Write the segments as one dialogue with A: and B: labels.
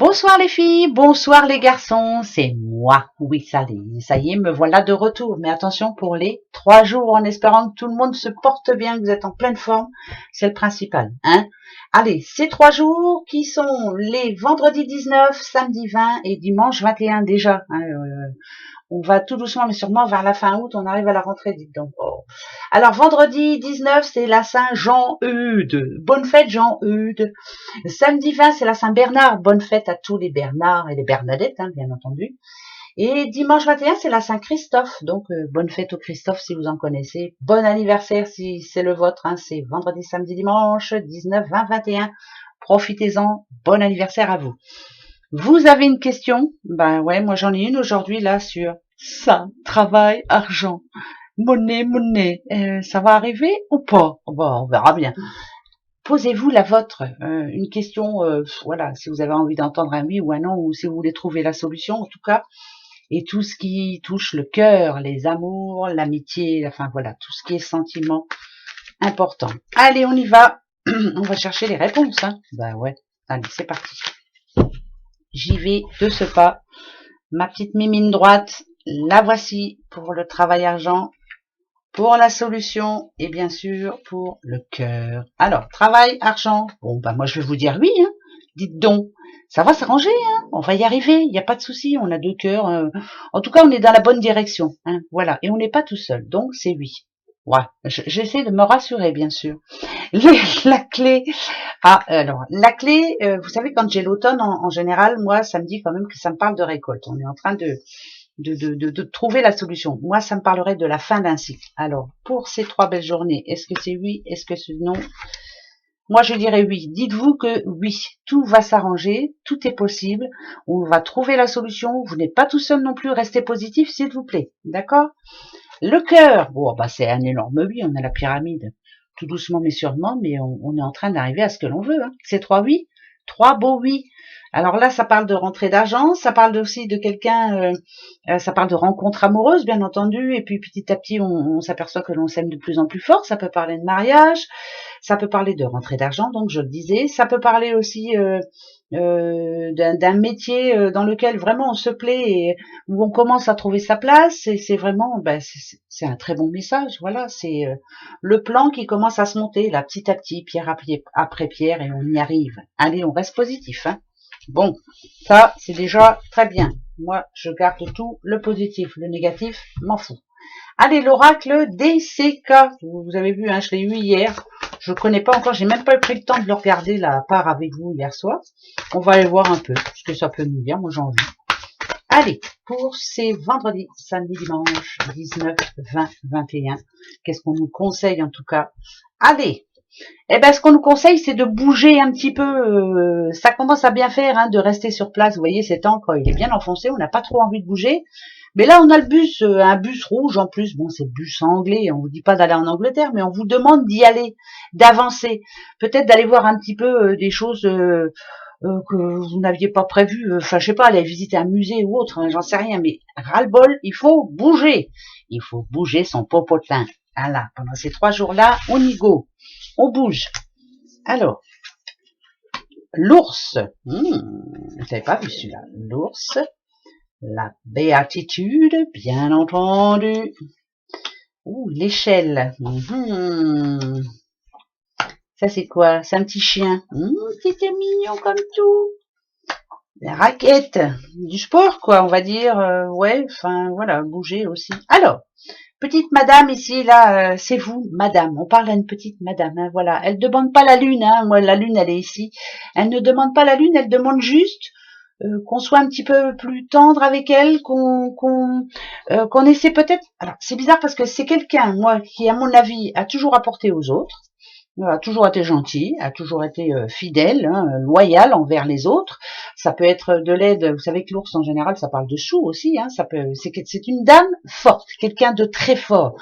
A: Bonsoir les filles, bonsoir les garçons, c'est moi. Oui, ça y est, me voilà de retour. Mais attention pour les 3 jours, en espérant que tout le monde se porte bien, que vous êtes en pleine forme, c'est le principal. Hein. Allez, ces 3 jours qui sont les vendredi 19, samedi 20 et dimanche 21 déjà. Hein, on va tout doucement mais sûrement vers la fin août, on arrive à la rentrée, dites donc. Oh. Alors vendredi 19, c'est la Saint-Jean-Eudes. Bonne fête Jean-Eudes. Samedi 20, c'est la Saint-Bernard. Bonne fête à tous les Bernards et les Bernadettes, hein, bien entendu. Et dimanche 21, c'est la Saint-Christophe. Donc, bonne fête au Christophe si vous en connaissez. Bon anniversaire si c'est le vôtre. Hein, c'est vendredi, samedi, dimanche, 19, 20, 21. Profitez-en. Bon anniversaire à vous. Vous avez une question? Ben ouais, moi j'en ai une aujourd'hui là sur ça, travail, argent, monnaie. Ça va arriver ou pas? Bon, on verra bien. Posez-vous la vôtre, une question, voilà, si vous avez envie d'entendre un oui ou un non, ou si vous voulez trouver la solution, en tout cas, et tout ce qui touche le cœur, les amours, l'amitié, enfin voilà, tout ce qui est sentiment important. Allez, on y va, on va chercher les réponses, hein. Ben ouais, allez, c'est parti. J'y vais de ce pas, ma petite mimine droite, la voici pour le travail argent, pour la solution et bien sûr pour le cœur. Alors, travail, argent. Bon, bah moi je vais vous dire oui. Hein. Dites donc, ça va s'arranger. Hein. On va y arriver. Il n'y a pas de souci. On a 2 cœurs. En tout cas, on est dans la bonne direction. Hein. Voilà. Et on n'est pas tout seul. Donc c'est oui. Ouais. J'essaie de me rassurer, bien sûr. La clé. Ah, alors la clé. Vous savez, quand j'ai l'automne, en général, moi, ça me dit quand même que ça me parle de récolte. On est en train de trouver la solution. Moi, ça me parlerait de la fin d'un cycle. Alors, pour ces 3 belles journées, est-ce que c'est oui? Est-ce que c'est non? Moi, je dirais oui. Dites-vous que oui, tout va s'arranger, tout est possible. On va trouver la solution. Vous n'êtes pas tout seul non plus. Restez positif, s'il vous plaît. D'accord? Le cœur. Bon, bah, c'est un énorme oui. On a la pyramide. Tout doucement mais sûrement, mais on est en train d'arriver à ce que l'on veut. Hein. C'est 3 oui. 3 beaux oui. Alors là, ça parle de rentrée d'argent, ça parle aussi de quelqu'un, ça parle de rencontre amoureuse, bien entendu, et puis petit à petit, on s'aperçoit que l'on s'aime de plus en plus fort. Ça peut parler de mariage, ça peut parler de rentrée d'argent, donc je le disais. Ça peut parler aussi d'un métier dans lequel vraiment on se plaît et où on commence à trouver sa place. Et c'est vraiment, ben, c'est un très bon message. Voilà, c'est le plan qui commence à se monter, là, petit à petit, pierre après pierre, et on y arrive. Allez, on reste positif, hein. Bon, ça, c'est déjà très bien. Moi, je garde tout le positif. Le négatif, m'en fous. Allez, l'oracle DCK. Vous avez vu, hein, je l'ai eu hier. Je connais pas encore, j'ai même pas pris le temps de le regarder là, à part avec vous hier soir. On va aller voir un peu ce que ça peut nous dire. Moi, j'ai envie. Allez, pour ces vendredis, samedi, dimanche, 19, 20, 21, qu'est-ce qu'on nous conseille en tout cas? Allez! Eh ben, ce qu'on nous conseille, c'est de bouger un petit peu. Ça commence à bien faire, hein, de rester sur place. Vous voyez, cet encre, il est bien enfoncé. On n'a pas trop envie de bouger. Mais là, on a le bus, un bus rouge en plus. Bon, c'est le bus anglais. On vous dit pas d'aller en Angleterre, mais on vous demande d'y aller, d'avancer. Peut-être d'aller voir un petit peu des choses que vous n'aviez pas prévues. Enfin, je sais pas, aller visiter un musée ou autre. Hein, j'en sais rien. Mais ras-le-bol, il faut bouger. Il faut bouger son popotin. Voilà. Pendant ces 3 jours-là, on y go. On bouge. Alors, l'ours. Vous n'avez pas vu celui-là. L'ours. La béatitude, bien entendu. L'échelle. Ça, c'est quoi? C'est un petit chien. C'était mignon comme tout. La raquette. Du sport, quoi, on va dire. Ouais, enfin, voilà, bouger aussi. Alors, petite madame ici, là, c'est vous, madame. On parle à une petite madame, hein, voilà. Elle ne demande pas la lune, hein. Moi, la lune, elle est ici. Elle ne demande pas la lune, elle demande juste qu'on soit un petit peu plus tendre avec elle, qu'on essaie peut-être. Alors, c'est bizarre parce que c'est quelqu'un, moi, qui, à mon avis, a toujours apporté aux autres, a toujours été gentil, a toujours été fidèle, hein, loyal envers les autres. Ça peut être de l'aide. Vous savez que l'ours en général, ça parle de sous aussi. Hein, c'est une dame forte, quelqu'un de très fort,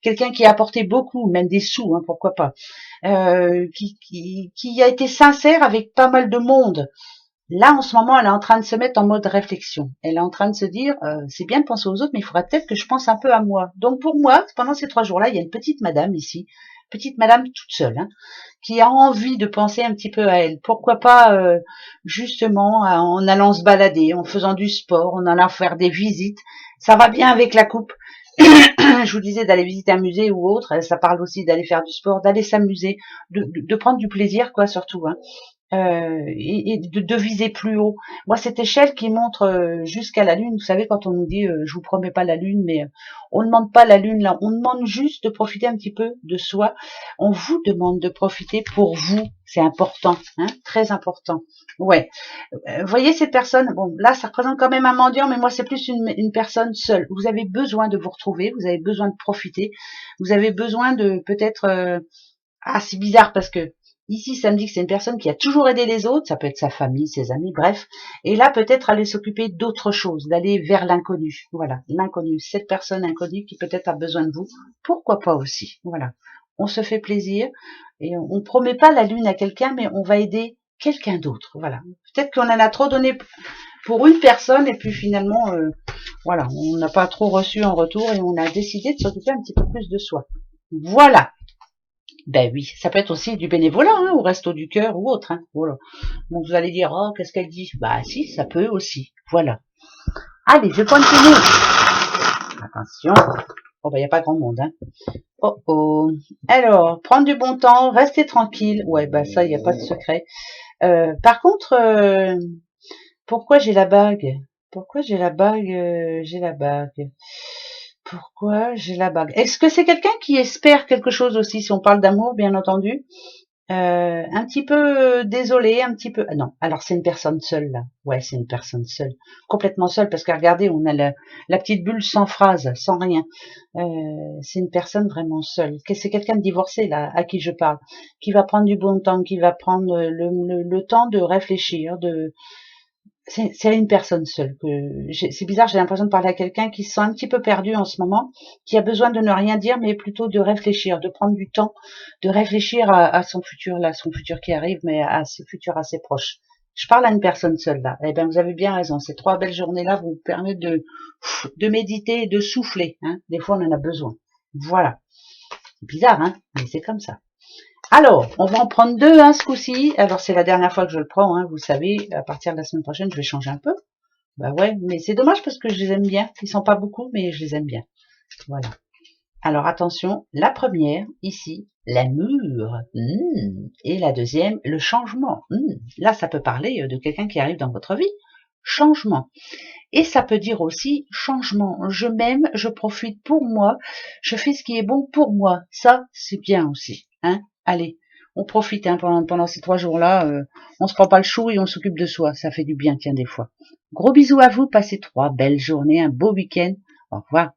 A: quelqu'un qui a apporté beaucoup, même des sous, hein, pourquoi pas, qui a été sincère avec pas mal de monde. Là, en ce moment, elle est en train de se mettre en mode réflexion. Elle est en train de se dire, c'est bien de penser aux autres, mais il faudrait peut-être que je pense un peu à moi. Donc pour moi, pendant ces 3 jours-là, il y a une petite madame ici, petite madame toute seule, hein, qui a envie de penser un petit peu à elle. Pourquoi pas justement en allant se balader, en faisant du sport, en allant faire des visites. Ça va bien avec la coupe. Je vous disais d'aller visiter un musée ou autre. Ça parle aussi d'aller faire du sport, d'aller s'amuser, de prendre du plaisir, quoi, surtout. Hein. Et de viser plus haut. Moi, cette échelle qui montre jusqu'à la lune, vous savez, quand on nous dit je vous promets pas la lune, mais on ne demande pas la lune là, on demande juste de profiter un petit peu de soi. On vous demande de profiter pour vous, c'est important, hein, très important. Ouais. Voyez cette personne, bon là ça représente quand même un mendiant, mais moi c'est plus une personne seule. Vous avez besoin de vous retrouver, vous avez besoin de profiter, vous avez besoin de peut-être ah, c'est bizarre parce que ici, ça me dit que c'est une personne qui a toujours aidé les autres, ça peut être sa famille, ses amis, bref. Et là, peut-être aller s'occuper d'autre chose, d'aller vers l'inconnu. Voilà, l'inconnu, cette personne inconnue qui peut-être a besoin de vous. Pourquoi pas aussi, voilà. On se fait plaisir et on promet pas la lune à quelqu'un, mais on va aider quelqu'un d'autre, voilà. Peut-être qu'on en a trop donné pour une personne et puis finalement, voilà, on n'a pas trop reçu en retour et on a décidé de s'occuper un petit peu plus de soi. Voilà. Ben oui, ça peut être aussi du bénévolat, hein, au resto du cœur ou autre. Hein, voilà. Donc vous allez dire, oh, qu'est-ce qu'elle dit? Bah si, ça peut aussi. Voilà. Allez, je continue. Attention. Oh, ben il n'y a pas grand monde. Hein. Oh oh. Alors, prendre du bon temps, rester tranquille. Ouais, bah ça, il n'y a pas de secret. Par contre, pourquoi j'ai la bague? Pourquoi j'ai la bague? J'ai la bague. Pourquoi j'ai la bague? Est-ce que c'est quelqu'un qui espère quelque chose aussi, si on parle d'amour, bien entendu? Un petit peu désolé, un petit peu. Ah non, alors c'est une personne seule là. Ouais, c'est une personne seule, complètement seule, parce que regardez, on a la petite bulle sans phrase, sans rien. C'est une personne vraiment seule. C'est quelqu'un de divorcé là, à qui je parle, qui va prendre du bon temps, qui va prendre le temps de réfléchir, de c'est une personne seule que c'est bizarre, j'ai l'impression de parler à quelqu'un qui se sent un petit peu perdu en ce moment, qui a besoin de ne rien dire, mais plutôt de réfléchir, de prendre du temps, de réfléchir à son futur là, son futur qui arrive, mais à ses futurs assez proches. Je parle à une personne seule là. Eh bien, vous avez bien raison. Ces 3 belles journées-là vous permettent de méditer et de souffler. Hein. Des fois, on en a besoin. Voilà. C'est bizarre, hein, mais c'est comme ça. Alors, on va en prendre 2 hein, ce coup-ci. Alors, c'est la dernière fois que je le prends, hein, vous savez. À partir de la semaine prochaine, je vais changer un peu. Bah ouais, mais c'est dommage parce que je les aime bien. Ils sont pas beaucoup, mais je les aime bien. Voilà. Alors, attention, la première, ici, l'amour. Et la deuxième, le changement. Là, ça peut parler de quelqu'un qui arrive dans votre vie. Changement. Et ça peut dire aussi changement. Je m'aime, je profite pour moi, je fais ce qui est bon pour moi. Ça, c'est bien aussi. Hein. Allez, on profite hein, pendant ces 3 jours-là. On se prend pas le chou et on s'occupe de soi. Ça fait du bien, tiens, des fois. Gros bisous à vous. Passez 3 belles journées, un beau week-end. Au revoir.